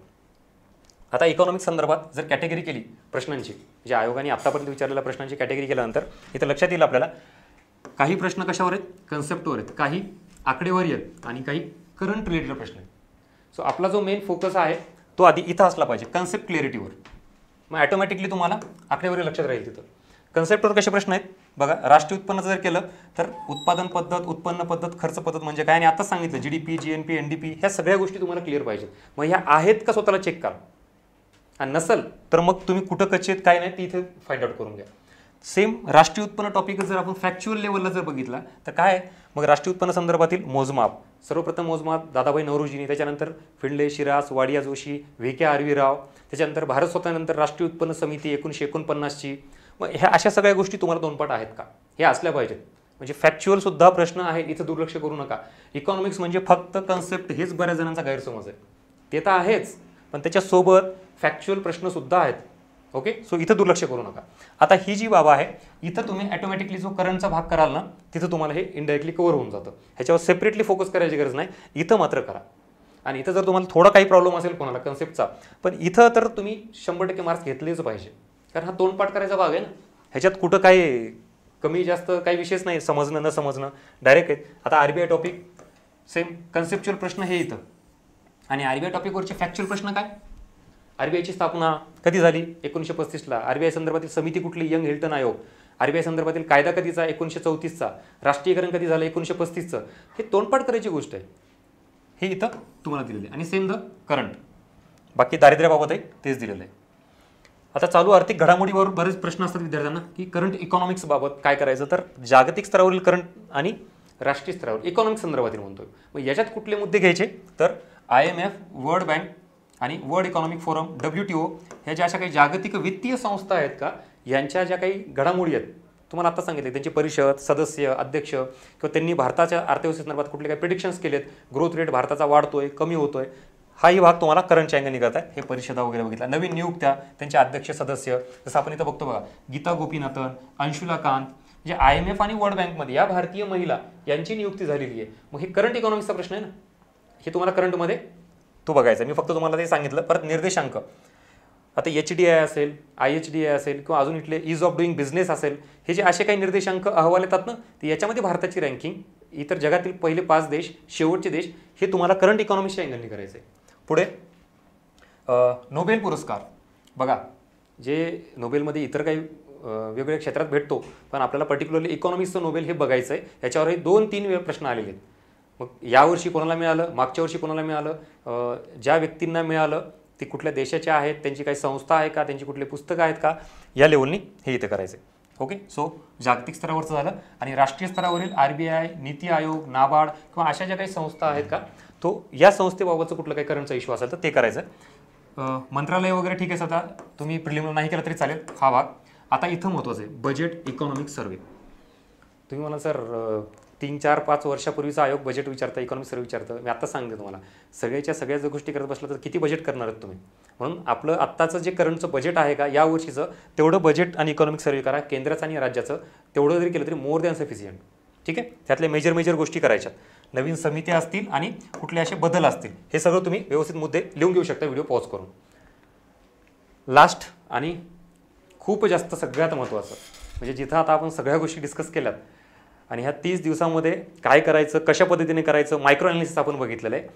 आता इकॉनॉमिक्स संदर्भात जर कॅटेगरी केली प्रश्नांची, जे आयोगाने आत्तापर्यंत विचारलेल्या प्रश्नांची कॅटेगरी केल्यानंतर इथं लक्षात येईल आपल्याला काही प्रश्न कशावर आहेत, कन्सेप्टवर आहेत, काही आकडेवारी आहेत आणि काही करंट रिलेटेड प्रश्न आहेत. सो आपला जो मेन फोकस आहे तो आधी इथं असला पाहिजे, कन्सेप्ट क्लिअरिटीवर. मग ॲटोमॅटिकली तुम्हाला आकडेवारी लक्षात राहील. तिथं कन्सेप्टवर कसे प्रश्न आहेत बघा. राष्ट्रीय उत्पन्नाचं जर केलं तर उत्पादन पद्धत, उत्पन्न पद्धत, खर्च पद्धत म्हणजे काय, आणि आताच सांगितलं GDP, GNP, NDP ह्या सगळ्या गोष्टी तुम्हाला क्लिअर पाहिजेत. मग ह्या आहेत का स्वतःला चेक करा, आणि नसेल तर मग तुम्ही कुठं कच्चे आहेत काय नाही ते इथे फाइंड आउट करून घ्या. सेम राष्ट्रीय उत्पन्न टॉपिक जर आपण फॅक्च्युअल लेवलला जर बघितला तर काय, मग राष्ट्रीय उत्पन्न संदर्भातील मोजमाप, सर्वप्रथम मोजमाप दादाभाई नौरोजींनी, त्याच्यानंतर फिंडले, शिरास, वाडिया जोशी, VK आर्वी राव, त्याच्यानंतर भारत स्वतंत्रानंतर राष्ट्रीय उत्पन्न समिती 1949ची. मग ह्या अशा सगळ्या गोष्टी तुम्हाला 2 पाठ आहेत का, हे असल्या पाहिजेत. म्हणजे फॅक्च्युअल सुद्धा प्रश्न आहेत, इथं दुर्लक्ष करू नका. इकॉनॉमिक्स म्हणजे फक्त कन्सेप्ट, हेच बऱ्याच जणांचा गैरसमज आहे. ते तर आहेच, पण त्याच्यासोबत फॅक्च्युअल प्रश्नसुद्धा आहेत. ओके, सो इथं दुर्लक्ष करू नका. आता ही जी बाब आहे, इथं तुम्ही ॲटोमॅटिकली जो करंटचा भाग कराल ना, तिथं तुम्हाला हे इनडायरेक्टली कव्हर होऊन जातं. ह्याच्यावर सेपरेटली फोकस करायची गरज नाही, इथं मात्र करा. आणि इथं जर तुम्हाला थोडा काही प्रॉब्लेम असेल कोणाला कन्सेप्टचा, पण इथं तर तुम्ही 100% मार्क्स घेतलेच पाहिजे, कारण हा तोंडपाठ करायचा भाग आहे ना. ह्याच्यात कुठं काही कमी जास्त काही विषयच नाही, समजणं न समजणं डायरेक्ट आहे. आता RBI टॉपिक सेम कन्सेप्च्युअल प्रश्न हे इथं, आणि RBI टॉपिकवरचे फॅक्च्युअल प्रश्न काय, RBIची स्थापना कधी झाली 1935ला, RBI संदर्भातील समिती कुठली, यंग हिल्टन आयोग, RBI संदर्भातील कायदा कधीचा 1934चा, राष्ट्रीयकरण कधी झालं 1935चं. हे तोंडपाठ करायची गोष्ट आहे, हे इथं तुम्हाला दिलेलं आहे. आणि सेम द करंट, बाकी दारिद्र्याबाबत आहे तेच दिलेलं आहे. आता चालू आर्थिक घडामोडीवर बरेच प्रश्न असतात विद्यार्थ्यांना की करंट इकॉनॉमिक्स बाबत काय करायचं, तर जागतिक स्तरावरील करंट आणि राष्ट्रीय स्तरावर इकॉनॉमिक्स संदर्भातील म्हणतोय. मग याच्यात कुठले मुद्दे घ्यायचे, तर IMF, वर्ल्ड बँक आणि वर्ल्ड इकॉनॉमिक फोरम, WTO ह्या ज्या अशा काही जागतिक वित्तीय संस्था आहेत का, यांच्या ज्या काही घडामोडी आहेत तुम्हाला आता सांगितले, त्यांची परिषद, सदस्य, अध्यक्ष, किंवा त्यांनी भारताच्या अर्थव्यवस्थेसंदर्भात कुठले काही प्रिडिक्शन्स केलेत, ग्रोथ रेट भारताचा वाढतोय कमी होतोय, हाही भाग तुम्हाला करंटच्या अँगलने करताय. हे परिषदा वगैरे बघितला, नवीन नियुक्त्या, त्यांचे अध्यक्ष, सदस्य, जसं आपण इथं बघतो बघा, गीता गोपीनाथन, अंशुला कांत, जे IMF आणि वर्ल्ड बँकमध्ये या भारतीय महिला यांची नियुक्ती झालेली आहे. मग हे करंट इकॉनॉमिक्सचा प्रश्न आहे ना, हे तुम्हाला करंटमध्ये तो बघायचा. मी फक्त तुम्हाला ते सांगितलं. परत निर्देशांक, आता HDI असेल, IHDI असेल, किंवा अजून इथले ईज ऑफ डुईंग बिझनेस असेल, हे जे असे काही निर्देशांक अहवाल येतात ना, तर याच्यामध्ये भारताची रँकिंग, इतर जगातील पहिले 5 देश, शेवटचे देश, हे तुम्हाला करंट इकॉनॉमिक्सच्या अँगलने करायचं आहे. पुढे नोबेल पुरस्कार बघा, जे नोबेलमध्ये इतर काही वेगवेगळ्या क्षेत्रात भेटतो, पण आपल्याला पर्टिक्युलरली इकॉनॉमिक्सचं नोबेल हे बघायचं आहे. याच्यावरही 2-3 प्रश्न आलेले आहेत. मग यावर्षी कोणाला मिळालं, मागच्या वर्षी कोणाला मिळालं, ज्या व्यक्तींना मिळालं ते कुठल्या देशाच्या आहेत, त्यांची काही संस्था आहे का, त्यांची कुठले पुस्तकं आहेत का, या लेवलनी हे इथं करायचं आहे. ओके, सो जागतिक स्तरावरचं झालं. आणि राष्ट्रीय स्तरावरील RBI, नीती आयोग, नाबार्ड किंवा अशा ज्या काही संस्था आहेत का, तो या संस्थेबाबतचं कुठलं काही करंटचा इश्यू असेल तर ते करायचं. मंत्रालय वगैरे ठीक आहे, सध्या तुम्ही प्रिलिमिनरी नाही केलं तरी चालेल, हा भाग. आता इथं महत्त्वाचं आहे बजेट इकॉनॉमिक सर्वे. तुम्ही मला सर 3-4-5 वर्षापूर्वीचा आयोग बजेट विचारता, इकॉनॉमिक सर्वे विचारतं, मी आत्ता सांगते तुम्हाला, सगळ्या जर गोष्टी करत बसलं तर किती बजेट करणार आहेत तुम्ही. म्हणून आपलं आत्ताचं जे करंटचं बजेट आहे का या वर्षीचं, तेवढं बजेट आणि इकॉनॉमिक सर्वे करा. केंद्राचं आणि राज्याचं तेवढं जरी केलं तरी मोर दॅन सफिशियंट. ठीक आहे, त्यातले मेजर गोष्टी करायच्यात. नवीन समित्या असतील आणि कुठले असे बदल असतील, हे सगळं तुम्ही व्यवस्थित मुद्दे लिहून घेऊ शकता व्हिडिओ पॉज करून. लास्ट आणि खूप जास्त सगळ्यात महत्त्वाचं, म्हणजे जिथं आता आपण सगळ्या गोष्टी डिस्कस केल्यात आणि ह्या 30 दिवसामध्ये काय करायचं, कशा पद्धतीने करायचं, मायक्रो ॲनालिसिस आपण बघितलेलं आहे.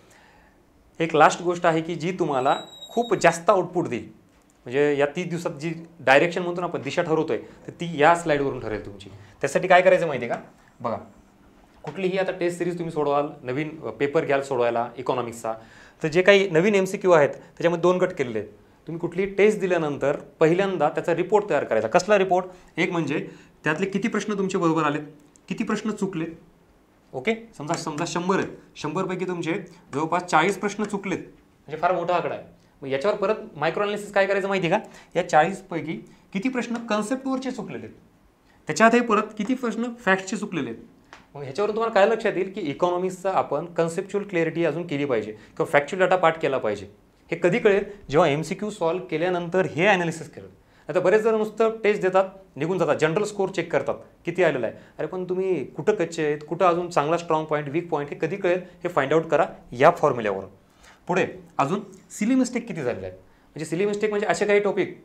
एक लास्ट गोष्ट आहे की जी तुम्हाला खूप जास्त आउटपुट देईल. म्हणजे या 30 दिवसात जी डायरेक्शन म्हणतो ना आपण, दिशा ठरवतोय, तर ती या स्लाईडवरून ठरेल तुमची. त्यासाठी काय करायचं माहिती आहे का, बघा, कुठलीही आता टेस्ट सिरीज तुम्ही सोडवाल, नवीन पेपर घ्याल सोडवायला इकॉनॉमिक्सचा, तर जे काही नवीन MCQ आहेत त्याच्यामध्ये 2 गट केलेले आहेत. तुम्ही कुठलीही टेस्ट दिल्यानंतर पहिल्यांदा त्याचा रिपोर्ट तयार करायचा. कसला रिपोर्ट, एक म्हणजे त्यातले किती प्रश्न तुमचे बरोबर आलेत, किती प्रश्न चुकलेत. ओके, समजा 100 आहेत, 100 पैकी तुमचे जवळपास 40 प्रश्न चुकलेत, म्हणजे फार मोठा आकडा आहे. मग याच्यावर परत मायक्रो ॲनालिसिस काय करायचं माहिती आहे का, या 40 पैकी किती प्रश्न कन्सेप्टवरचे चुकलेले आहेत, त्याच्यातही परत किती प्रश्न फॅक्टचे चुकलेले आहेत. मग ह्याच्यावरून तुम्हाला काय लक्षात येईल की इकॉनॉमिक्सचा आपण कन्सेप्च्युअल क्लॅरिटी अजून केली पाहिजे, किंवा फॅक्च्युअल डाटा पाठ केला पाहिजे. हे कधी कळेल जेव्हा MCQ सॉल्व्ह केल्यानंतर हे ॲनालिसिस करेल. आता बरेच जण नुसतं टेस्ट देतात निघून जातात, जनरल स्कोर चेक करतात किती आलेला आहे. अरे पण तुम्ही कुठं कच्चे आहेत, कुठं अजून चांगला स्ट्रॉंग पॉईंट, वीक पॉईंट हे कधी कळेल हे फाइंड आउट करा या फॉर्म्युल्यावर. पुढे अजून सिली मिस्टेक किती झालेले आहेत. म्हणजे सिली मिस्टेक म्हणजे असे काही टॉपिक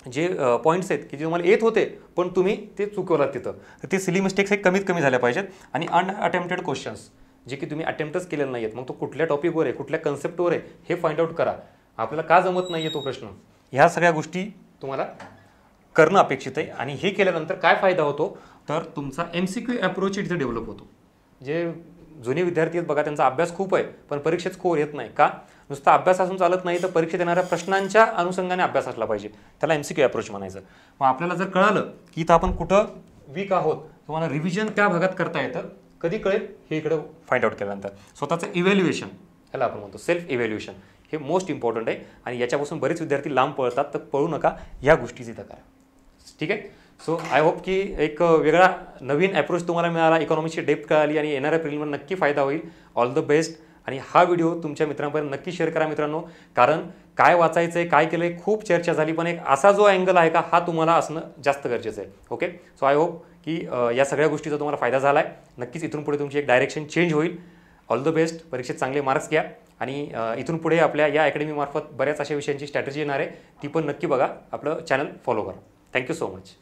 जे पॉईंट्स आहेत की जे तुम्हाला येत होते पण तुम्ही ते चुकवलात तिथं, तर ते सिली मिस्टेक्स हे कमीत कमी झाल्या पाहिजेत. आणि अनअटेम्प्टेड क्वेश्चन्स जे की तुम्ही अटेम्प्टच केलेले नाही आहेत, मग तो कुठल्या टॉपिकवर आहे, कुठल्या कन्सेप्टवर आहे हे फाइंड आउट करा. आपल्याला का जमत नाही आहे तो प्रश्न, ह्या सगळ्या गोष्टी तुम्हाला करणं अपेक्षित आहे. आणि हे केल्यानंतर काय फायदा होतो तर तुमचा MCQ अप्रोच तिथे डेव्हलप होतो. जे जुने विद्यार्थी आहेत बघा, त्यांचा अभ्यास खूप आहे पण परीक्षेत स्कोर येत नाही का, नुसता अभ्यास असून चालत नाही, तर परीक्षेत येणाऱ्या प्रश्नांच्या अनुषंगाने अभ्यास असला पाहिजे, त्याला MCQ अप्रोच म्हणायचं. मग आपल्याला जर कळालं की इथं आपण कुठं वीक आहोत, तुम्हाला रिव्हिजन त्या भागात करता येतं. कधी कळेल हे इकडं फाइंड आउट केल्यानंतर. स्वतःचं इव्हॅल्युएशन, ह्याला आपण म्हणतो सेल्फ इव्हॅल्युएशन, हे मोस्ट इम्पॉर्टंट आहे. आणि याच्यापासून बरेच विद्यार्थी लांब पळतात, तर पळू नका, या गोष्टी इथं करा. ठीक आहे. सो आय होप की एक वेगळा नवीन अप्रोच तुम्हाला मिळाला, इकॉनॉमिक्सची डेप्थ कळाली आणि येणाऱ्या पिरियडमध्ये नक्की फायदा होईल. All the best. आणि हा व्हिडिओ तुमच्या मित्रांपर्यंत नक्की शेअर करा मित्रांनो, कारण काय वाचायचं आहे, काय केलं आहे, खूप चर्चा झाली, पण एक असा जो अँगल आहे का हा तुम्हाला असणं जास्त गरजेचं आहे. ओके. सो आय होप की या सगळ्या गोष्टीचा तुम्हाला फायदा झाला आहे. नक्कीच इथून पुढे तुमची एक डायरेक्शन चेंज होईल. All the best. परीक्षेत चांगले मार्क्स घ्या. आणि इथून पुढे आपल्या या अकॅडमीमार्फत बऱ्याच अशा विषयांची स्ट्रॅटेजी येणार आहे, ती पण नक्की बघा. आपलं चॅनल फॉलो करा. Thank you so much.